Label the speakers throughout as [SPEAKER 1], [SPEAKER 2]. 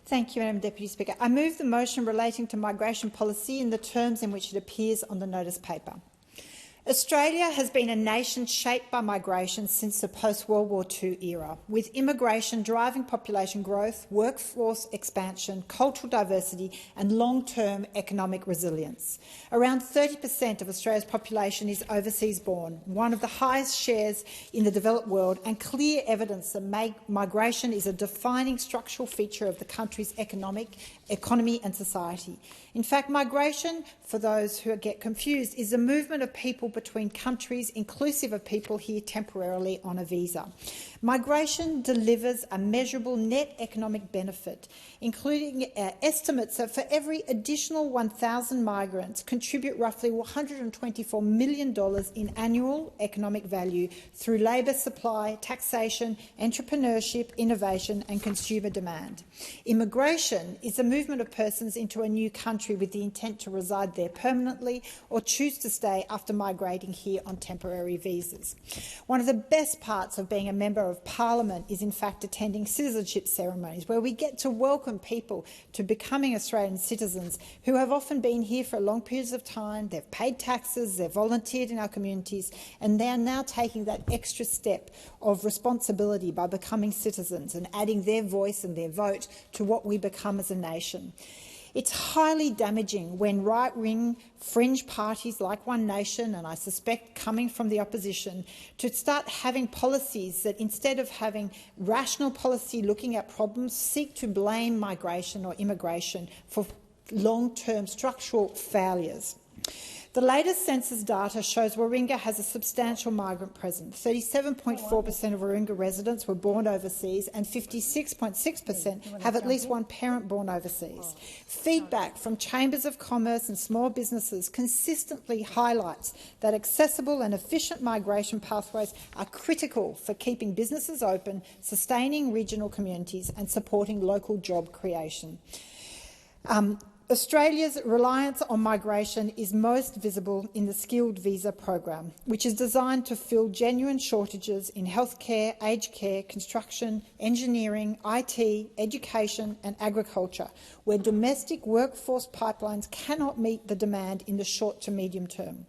[SPEAKER 1] Thank you, Madam Deputy Speaker. I move the motion relating to migration policy in the terms in which it appears on the notice paper. Australia has been a nation shaped by migration since the post-World War II era, with immigration driving population growth, workforce expansion, cultural diversity and long-term economic resilience. Around 30% of Australia's population is overseas born, one of the highest shares in the developed world, and clear evidence that migration is a defining structural feature of the country's economy and society. In fact, migration, for those who get confused, is the movement of people between countries, inclusive of people here temporarily on a visa. Migration delivers a measurable net economic benefit, including estimates that for every additional 1,000 migrants contribute roughly $124 million in annual economic value through labour supply, taxation, entrepreneurship, innovation and consumer demand. Immigration is the movement of persons into a new country with the intent to reside there permanently or choose to stay after migrating here on temporary visas. One of the best parts of being a member of Parliament is in fact attending citizenship ceremonies, where we get to welcome people to becoming Australian citizens who have often been here for long periods of time, they've paid taxes, they've volunteered in our communities, and they are now taking that extra step of responsibility by becoming citizens and adding their voice and their vote to what we become as a nation. It's highly damaging when right-wing fringe parties like One Nation, and I suspect coming from the opposition, to start having policies that, instead of having rational policy looking at problems, seek to blame migration or immigration for long-term structural failures. The latest census data shows Warringah has a substantial migrant presence. 37.4% of Warringah residents were born overseas and 56.6% have at least one parent born overseas. Feedback from chambers of commerce and small businesses consistently highlights that accessible and efficient migration pathways are critical for keeping businesses open, sustaining regional communities and supporting local job creation. Australia's reliance on migration is most visible in the skilled visa program, which is designed to fill genuine shortages in healthcare, aged care, construction, engineering, IT, education and agriculture, where domestic workforce pipelines cannot meet the demand in the short to medium term.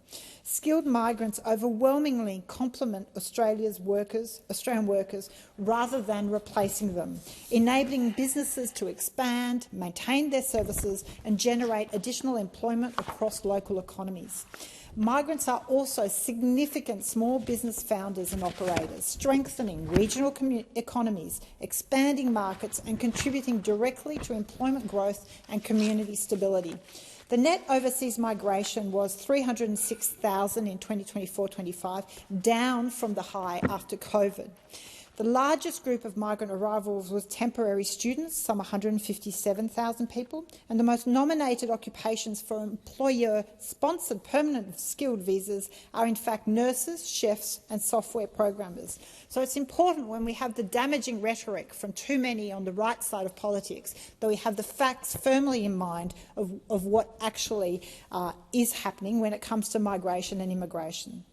[SPEAKER 1] Skilled migrants overwhelmingly complement Australian workers rather than replacing them, enabling businesses to expand, maintain their services and generate additional employment across local economies. Migrants are also significant small business founders and operators, strengthening regional economies, expanding markets and contributing directly to employment growth and community stability. The net overseas migration was 306,000 in 2024-25, down from the high after COVID. The largest group of migrant arrivals was temporary students, some 157,000 people, and the most nominated occupations for employer-sponsored permanent skilled visas are in fact nurses, chefs and software programmers. So it's important, when we have the damaging rhetoric from too many on the right side of politics, that we have the facts firmly in mind of what actually is happening when it comes to migration and immigration.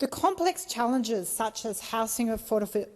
[SPEAKER 1] The complex challenges such as housing affordability,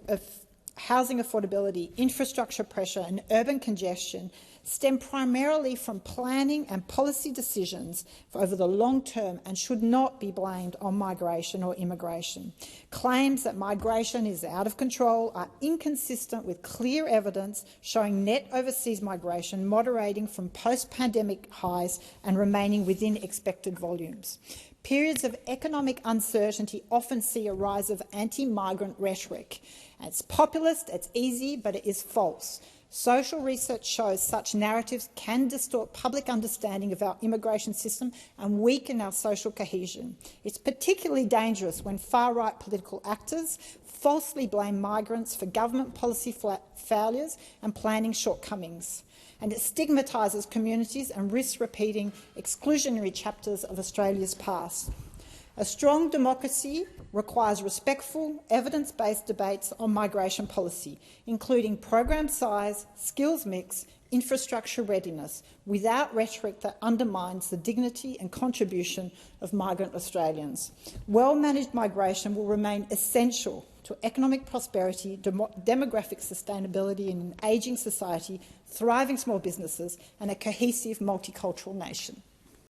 [SPEAKER 1] infrastructure pressure and urban congestion stem primarily from planning and policy decisions over the long term and should not be blamed on migration or immigration. Claims that migration is out of control are inconsistent with clear evidence showing net overseas migration moderating from post-pandemic highs and remaining within expected volumes. Periods of economic uncertainty often see a rise of anti-migrant rhetoric. It's populist, it's easy, but it is false. Social research shows such narratives can distort public understanding of our immigration system and weaken our social cohesion. It's particularly dangerous when far-right political actors falsely blame migrants for government policy failures and planning shortcomings. And it stigmatises communities and risks repeating exclusionary chapters of Australia's past. A strong democracy requires respectful, evidence-based debates on migration policy, including program size, skills mix, infrastructure readiness, without rhetoric that undermines the dignity and contribution of migrant Australians. Well-managed migration will remain essential to economic prosperity, demographic sustainability in an ageing society, thriving small businesses and a cohesive multicultural nation.